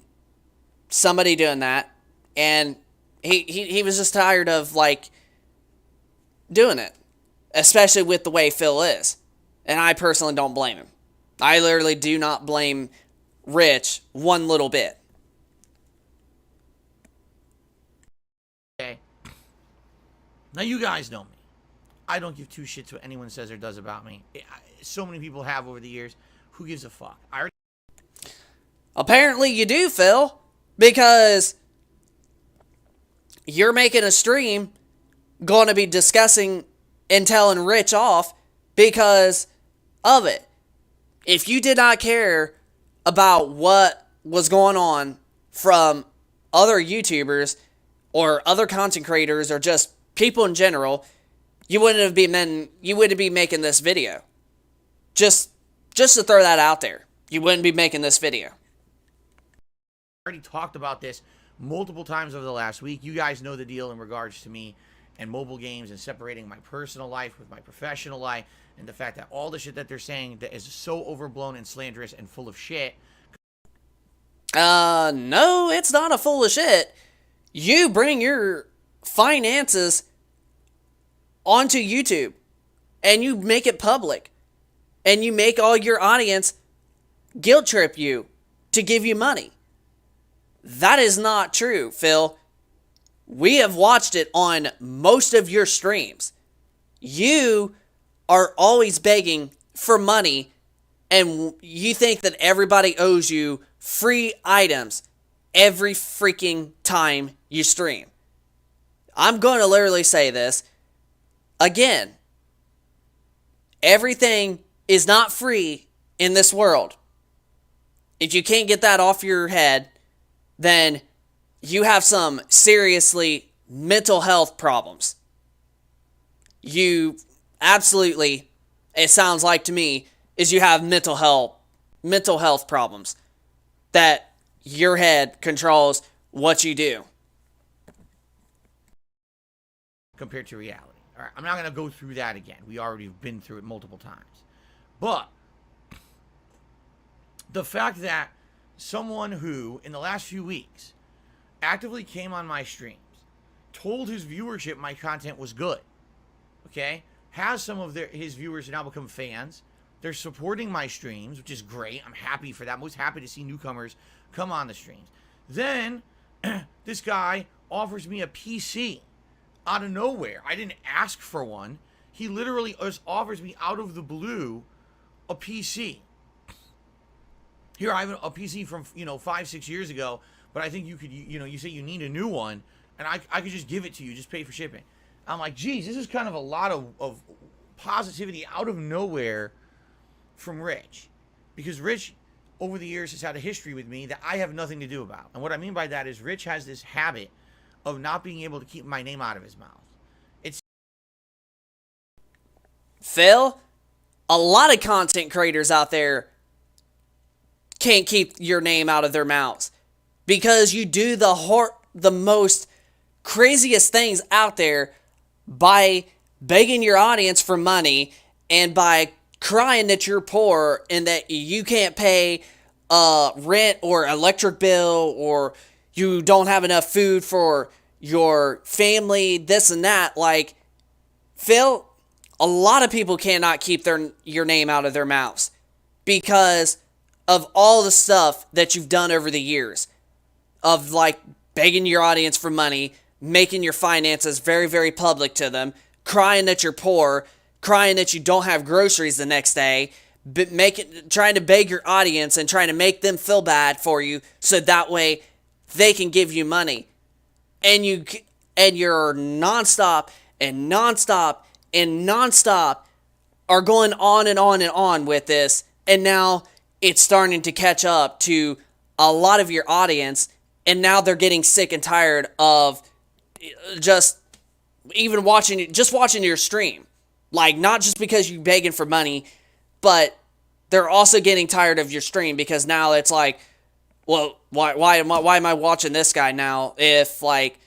somebody doing that, and he was just tired of, like, doing it, especially with the way Phil is. And I personally don't blame him. I literally do not blame Rich one little bit. Okay. Now you guys know me. I don't give two shits what anyone says or does about me. So many people have over the years. Who gives a fuck? Apparently you do, Phil, because you're making a stream going to be discussing and telling Rich off because of it. If you did not care about what was going on from other YouTubers or other content creators or just people in general, you wouldn't be making this video. Just to throw that out there. You wouldn't be making this video. I already talked about this multiple times over the last week. You guys know the deal in regards to me and mobile games and separating my personal life with my professional life, and the fact that all the shit that they're saying that is so overblown and slanderous and full of shit. No, it's not a full of shit. You bring your finances onto YouTube and you make it public and you make all your audience guilt trip you to give you money. That is not true, Phil. We have watched it on most of your streams. You are always begging for money, and you think that everybody owes you free items every freaking time you stream. I'm going to literally say this again. Everything is not free in this world. If you can't get that off your head, then you have some seriously mental health problems. You absolutely, it sounds like to me, is you have mental health problems. That your head controls what you do. Compared to reality. All right, I'm not going to go through that again. We already have been through it multiple times. But the fact that someone who, in the last few weeks, actively came on my streams, told his viewership my content was good, okay, has some of his viewers now become fans. They're supporting my streams, which is great. I'm happy for that. I'm always happy to see newcomers come on the streams. Then, this guy offers me a PC out of nowhere. I didn't ask for one. He literally just offers me out of the blue a PC. Here, I have a PC from, 5-6 years ago, but I think you could, you say you need a new one, and I could just give it to you, just pay for shipping. I'm like, geez, this is kind of a lot of positivity out of nowhere from Rich. Because Rich, over the years, has had a history with me that I have nothing to do about. And what I mean by that is Rich has this habit of not being able to keep my name out of his mouth. Phil, a lot of content creators out there can't keep your name out of their mouths because you do the most craziest things out there by begging your audience for money and by crying that you're poor and that you can't pay rent or electric bill or you don't have enough food for your family, this and that. Like, Phil, a lot of people cannot keep your name out of their mouths because of all the stuff that you've done over the years of, like, begging your audience for money, making your finances very, very public to them, crying that you're poor, crying that you don't have groceries the next day, trying to beg your audience and trying to make them feel bad for you so that way they can give you money. And you're nonstop and nonstop and nonstop are going on and on and on with this, and now it's starting to catch up to a lot of your audience, and now they're getting sick and tired of just watching your stream. Like, not just because you're begging for money, but they're also getting tired of your stream because now it's like, well, why am I watching this guy now if, like,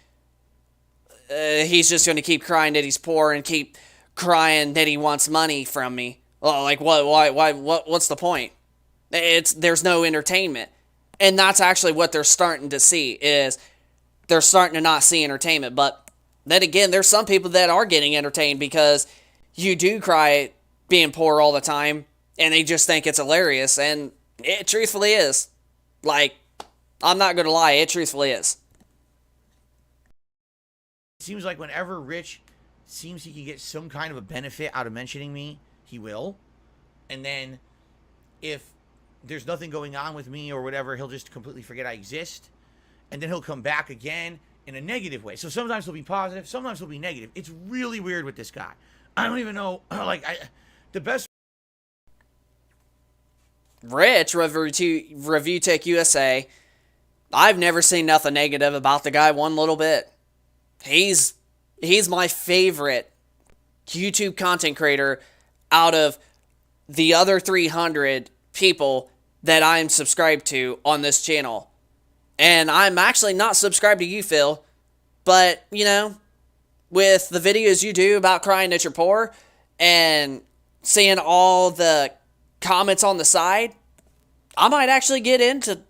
he's just going to keep crying that he's poor and keep crying that he wants money from me? Well, like, what's the point? There's no entertainment. And that's actually what they're starting to see, is they're starting to not see entertainment. But then again, there's some people that are getting entertained because you do cry being poor all the time, and they just think it's hilarious, and it truthfully is. Like, I'm not going to lie, it truthfully is. It seems like whenever Rich seems he can get some kind of a benefit out of mentioning me, he will. And then if there's nothing going on with me or whatever, he'll just completely forget I exist. And then he'll come back again in a negative way. So sometimes he'll be positive, sometimes he'll be negative. It's really weird with this guy. I don't even know, the best... Rich, Review Tech USA, I've never seen nothing negative about the guy one little bit. He's my favorite YouTube content creator out of the other 300 people that I'm subscribed to on this channel. And I'm actually not subscribed to you, Phil, but, you know, with the videos you do about crying that you're poor and seeing all the comments on the side, I might actually get into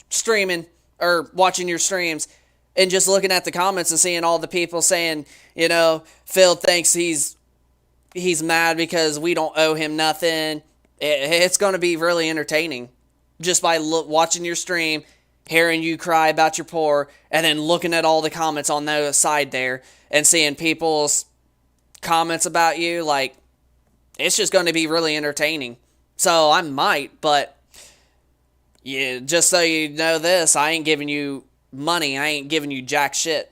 streaming or watching your streams and just looking at the comments and seeing all the people saying, you know, Phil thinks he's mad because we don't owe him nothing. It's going to be really entertaining just by watching your stream, hearing you cry about your poor, and then looking at all the comments on the side there and seeing people's comments about you. Like, it's just going to be really entertaining. So I might, but yeah, just so you know this, I ain't giving you money. I ain't giving you jack shit.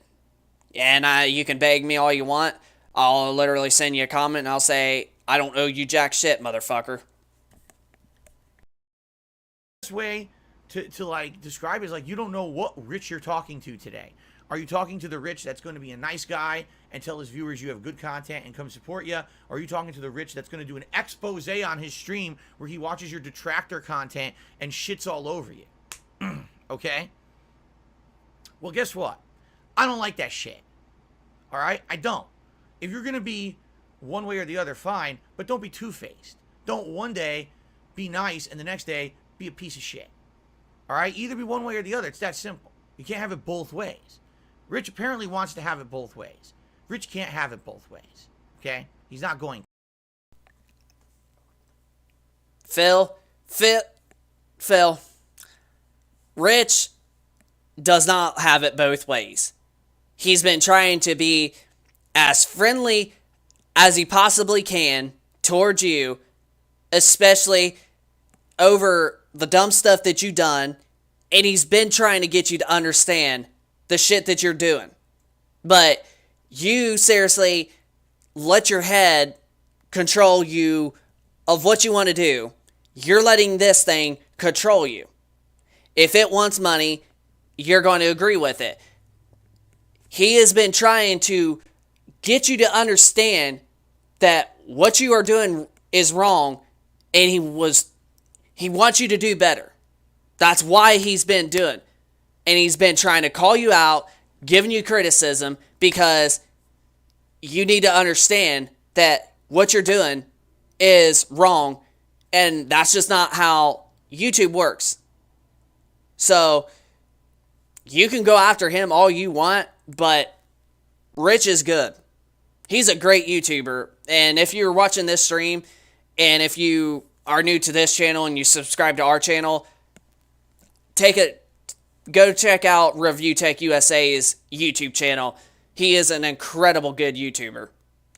And you can beg me all you want. I'll literally send you a comment and I'll say, I don't owe you jack shit, motherfucker. Best way to like describe it is like, you don't know what Rich you're talking to today. Are you talking to the Rich that's going to be a nice guy and tell his viewers you have good content and come support you? Or are you talking to the Rich that's going to do an expose on his stream where he watches your detractor content and shits all over you? Okay? Well, guess what? I don't like that shit. All right? I don't. If you're going to be one way or the other, fine, but don't be two-faced. Don't one day be nice and the next day be a piece of shit. All right? Either be one way or the other. It's that simple. You can't have it both ways. Rich apparently wants to have it both ways. Rich can't have it both ways. Okay? He's not going. Phil. Rich does not have it both ways. He's been trying to be as friendly as he possibly can towards you, especially over the dumb stuff that you've done, and he's been trying to get you to understand the shit that you're doing. But you seriously let your head control you of what you want to do. You're letting this thing control you. If it wants money, you're going to agree with it. He has been trying to get you to understand that what you are doing is wrong, and he wants you to do better. That's why he's been doing. And he's been trying to call you out, giving you criticism, because you need to understand that what you're doing is wrong, and that's just not how YouTube works. So, you can go after him all you want, but Rich is good. He's a great YouTuber, and if you're watching this stream, and if you are new to this channel and you subscribe to our channel, go check out Review Tech USA's YouTube channel. He is an incredible good YouTuber.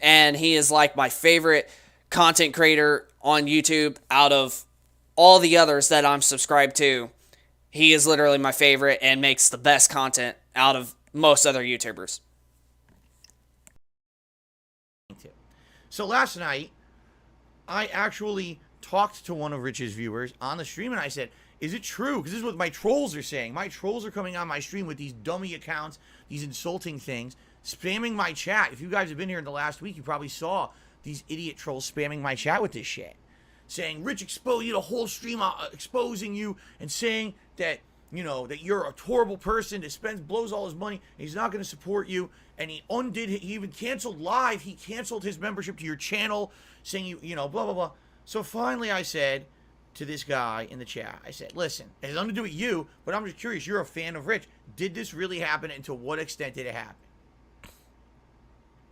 and he is like my favorite content creator on YouTube out of all the others that I'm subscribed to. He is literally my favorite and makes the best content out of most other YouTubers. So last night, I actually talked to one of Rich's viewers on the stream, and I said, is it true? Because this is what my trolls are saying. My trolls are coming on my stream with these dummy accounts, these insulting things, spamming my chat. If you guys have been here in the last week, you probably saw these idiot trolls spamming my chat with this shit. Saying, Rich, expose you, the whole stream exposing you and saying that, you know, that you're a horrible person that blows all his money, and he's not going to support you. And he even canceled live. He canceled his membership to your channel, saying, you know, blah, blah, blah. So finally I said to this guy in the chat, I said, listen, it has nothing to do with you, but I'm just curious. You're a fan of Rich. Did this really happen, and to what extent did it happen?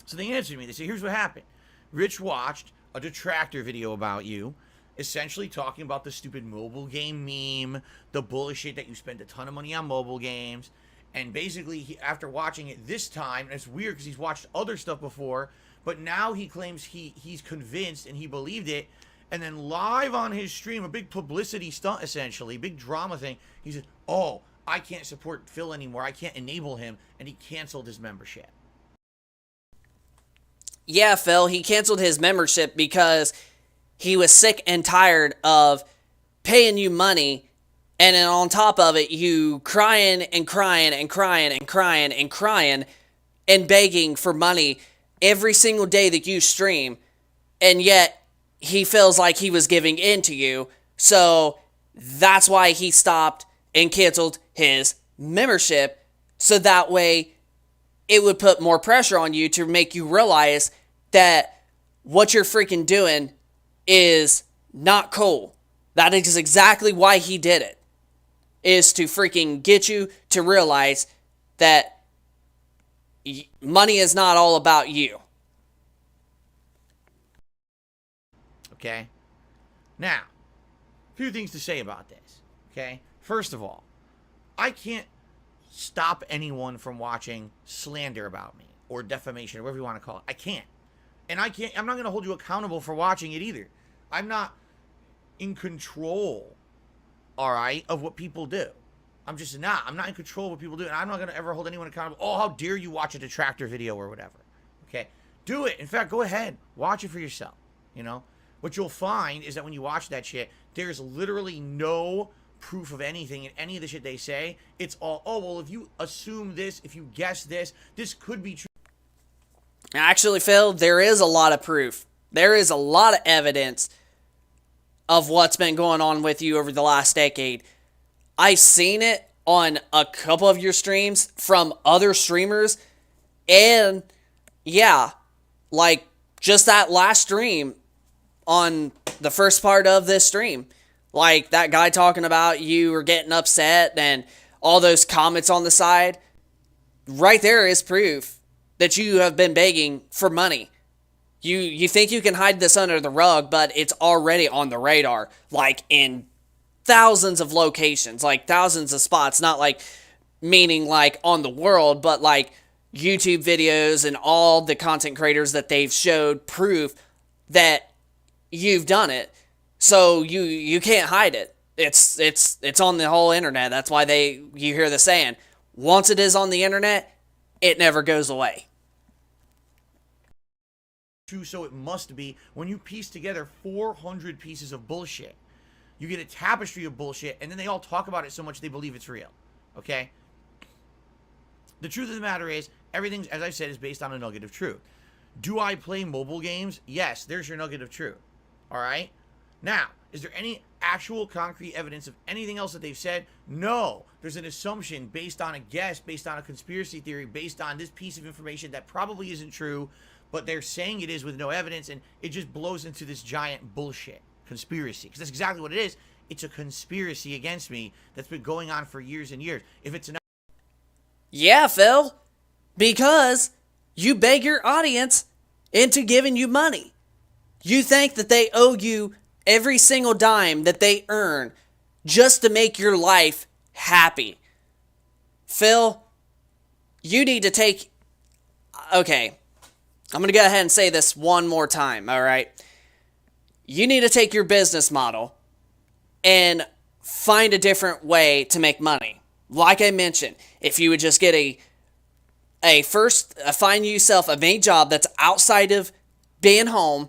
So they answered me. They said, here's what happened. Rich watched a detractor video about you, essentially talking about the stupid mobile game meme, the bullshit that you spend a ton of money on mobile games. And basically, after watching it this time, and it's weird because he's watched other stuff before, but now he claims he's convinced and he believed it. And then live on his stream, a big publicity stunt, essentially, big drama thing, he said, oh, I can't support Phil anymore. I can't enable him. And he canceled his membership. Yeah, Phil, he canceled his membership because he was sick and tired of paying you money, and then on top of it, you crying and crying and crying and crying and crying and begging for money every single day that you stream, and yet he feels like he was giving in to you. So that's why he stopped and canceled his membership, so that way it would put more pressure on you to make you realize that what you're freaking doing is not cool. That is exactly why he did it. Is to freaking get you to realize that money is not all about you. Okay? Now, a few things to say about this. Okay? First of all, I can't stop anyone from watching slander about me or defamation or whatever you want to call it. I can't. And I'm not going to hold you accountable for watching it either. I'm not in control, all right, of what people do. I'm just not. I'm not in control of what people do, and I'm not going to ever hold anyone accountable. Oh, how dare you watch a detractor video or whatever. Okay? Do it. In fact, go ahead. Watch it for yourself, you know? What you'll find is that when you watch that shit, there's literally no proof of anything in any of the shit they say. It's all, oh, well, if you assume this, if you guess this, this could be true. Actually, Phil, there is a lot of proof. There is a lot of evidence of what's been going on with you over the last decade. I've seen it on a couple of your streams from other streamers. And yeah, like just that last stream on the first part of this stream, like that guy talking about you were getting upset and all those comments on the side, right there is proof that you have been begging for money. You think you can hide this under the rug, but it's already on the radar, like in thousands of locations, like thousands of spots, not like meaning like on the world, but like YouTube videos and all the content creators that they've showed proof that you've done it. So you can't hide it. It's on the whole internet. That's why you hear the saying, once it is on the internet, it never goes away. So it must be. When you piece together 400 pieces of bullshit, you get a tapestry of bullshit, and then they all talk about it so much they believe it's real. Okay? The truth of the matter is, everything, as I said, is based on a nugget of truth. Do I play mobile games? Yes, there's your nugget of truth. All right? Now, is there any actual concrete evidence of anything else that they've said? No. There's an assumption based on a guess, based on a conspiracy theory, based on this piece of information that probably isn't true, but they're saying it is with no evidence, and it just blows into this giant bullshit conspiracy. Because that's exactly what it is. It's a conspiracy against me that's been going on for years and years. If it's not... Yeah, Phil. Because you beg your audience into giving you money. You think that they owe you every single dime that they earn just to make your life happy. Phil, you need to take... Okay. I'm going to go ahead and say this one more time, all right? You need to take your business model and find a different way to make money. Like I mentioned, if you would just get find yourself a main job that's outside of being home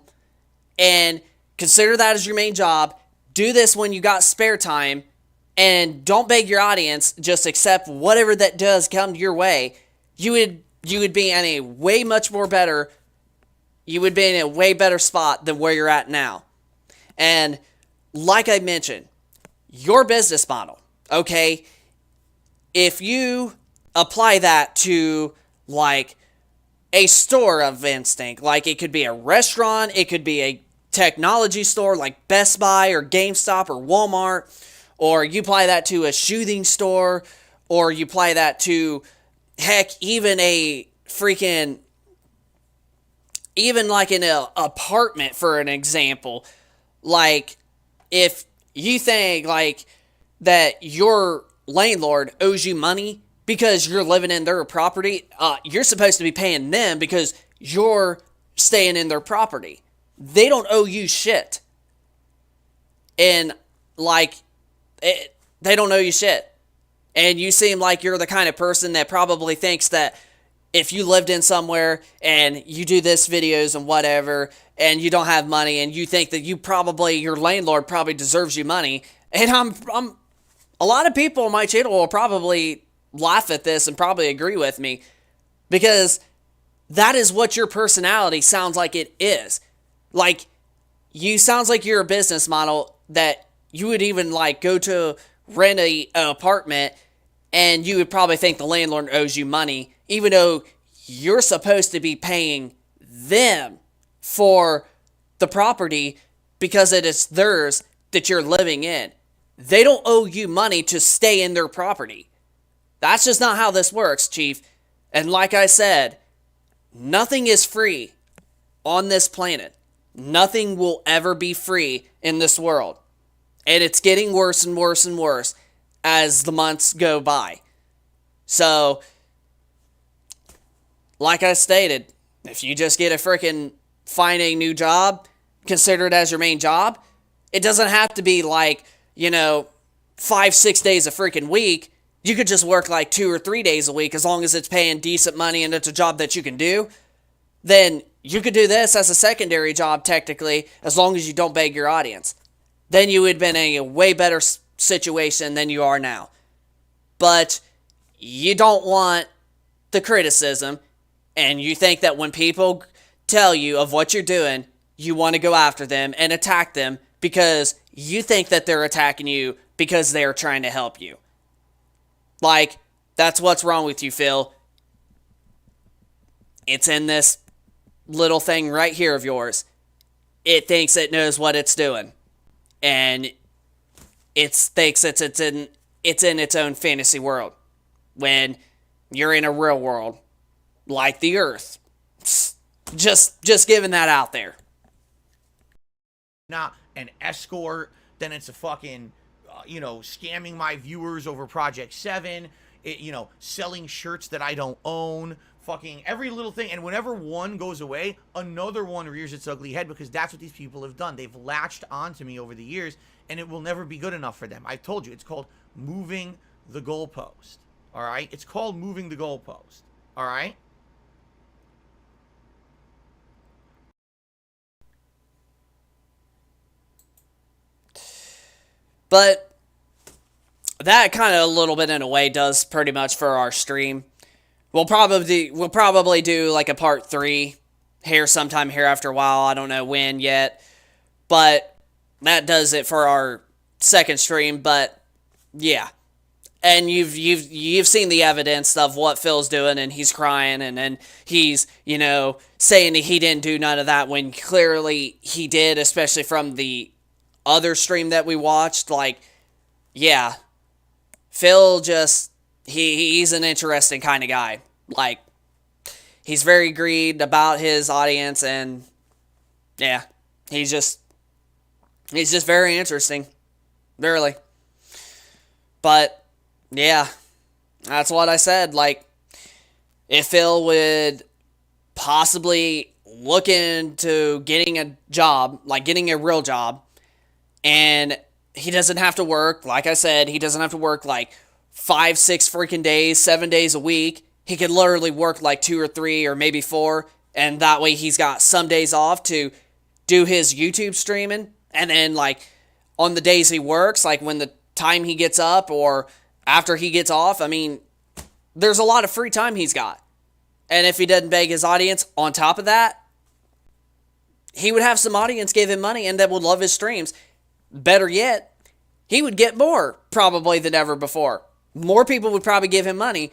and consider that as your main job. Do this when you got spare time and don't beg your audience, just accept whatever that does come your way. You would be in a way better spot than where you're at now. And like I mentioned, your business model, okay? If you apply that to like a store of instinct, like it could be a restaurant, it could be a technology store like Best Buy or GameStop or Walmart, or you apply that to a shooting store, or you apply that to, heck, even like an apartment for an example. Like, if you think like that your landlord owes you money because you're living in their property, you're supposed to be paying them because you're staying in their property. They don't owe you shit. And like, they don't owe you shit. And you seem like you're the kind of person that probably thinks that if you lived in somewhere and you do this videos and whatever, and you don't have money, and you think that your landlord probably deserves you money. And a lot of people on my channel will probably laugh at this and probably agree with me, because that is what your personality sounds like it is. Like, you sounds like you're a business model that you would even like go to rent an apartment and you would probably think the landlord owes you money, even though you're supposed to be paying them for the property because it is theirs that you're living in. They don't owe you money to stay in their property. That's just not how this works, Chief. And like I said, nothing is free on this planet. Nothing will ever be free in this world. And it's getting worse and worse and worse as the months go by. So, like I stated, if you just find a new job, consider it as your main job. It doesn't have to be like, 5-6 days a freaking week. You could just work like 2 or 3 days a week, as long as it's paying decent money and it's a job that you can do. Then you could do this as a secondary job, technically, as long as you don't beg your audience. Then you would have been in a way better situation than you are now. But you don't want the criticism, and you think that when people tell you of what you're doing, you want to go after them and attack them because you think that they're attacking you because they're trying to help you. Like, that's what's wrong with you, Phil. It's in this little thing right here of yours. It thinks it knows what it's doing. And it thinks it's in its own fantasy world. When you're in a real world, like the Earth. Just giving that out there. Now, an escort, then it's a fucking, scamming my viewers over Project 7, selling shirts that I don't own, fucking every little thing. And whenever one goes away, another one rears its ugly head, because that's what these people have done. They've latched onto me over the years, and it will never be good enough for them. I've told you, it's called moving the goalpost. All right? It's called moving the goalpost. All right? But that kind of a little bit in a way does pretty much for our stream. We'll probably do like a part 3 here sometime here after a while. I don't know when yet. But that does it for our second stream. But yeah. And you've seen the evidence of what Phil's doing, and he's crying, and then he's, saying that he didn't do none of that when clearly he did, especially from the other stream that we watched. Like, yeah, Phil just, he's an interesting kind of guy. Like, he's very greed about his audience, and yeah, he's just very interesting, really. But yeah, that's what I said. Like, if Phil would possibly looking to getting a job, like getting a real job, and he doesn't have to work. Like I said, he doesn't have to work like 5, 6 freaking days, 7 days a week. He could literally work like 2 or 3 or maybe 4, and that way he's got some days off to do his YouTube streaming. And then like on the days he works, like when the time he gets up or after he gets off, I mean, there's a lot of free time he's got. And if he doesn't beg his audience on top of that, he would have some audience give him money and that would love his streams. Better yet, he would get more probably than ever before. More people would probably give him money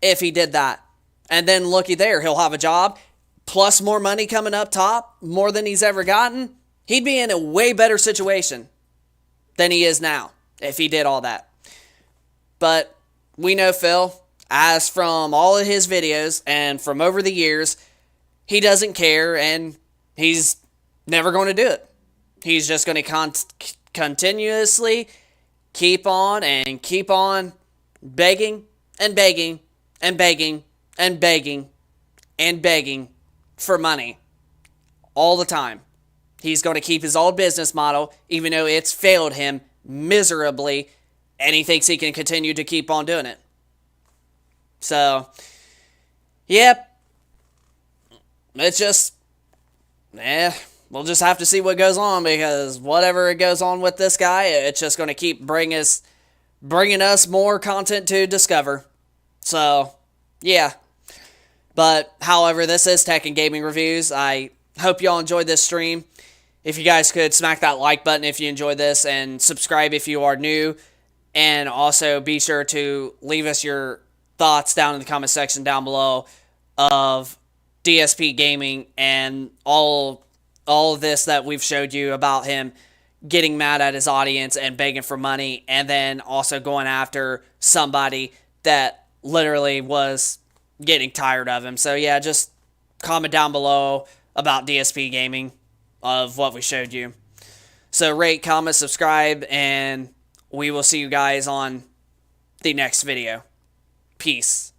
if he did that. And then looky there, he'll have a job, plus more money coming up top, more than he's ever gotten. He'd be in a way better situation than he is now if he did all that. But we know Phil, as from all of his videos and from over the years, he doesn't care and he's never going to do it. He's just going to continuously keep on and keep on begging and begging and begging and begging and begging for money all the time. He's going to keep his old business model, even though it's failed him miserably, and he thinks he can continue to keep on doing it. So, yep. It's just, we'll just have to see what goes on, because whatever goes on with this guy, it's just going to keep bringing us more content to discover. So, yeah. But, however, this is Tech and Gaming Reviews. I hope y'all enjoyed this stream. If you guys could smack that like button if you enjoyed this, and subscribe if you are new. And also be sure to leave us your thoughts down in the comment section down below of DSPGaming and all of this that we've showed you about him getting mad at his audience and begging for money, and then also going after somebody that literally was getting tired of him. So yeah, just comment down below about DSPGaming of what we showed you. So rate, comment, subscribe, and we will see you guys on the next video. Peace.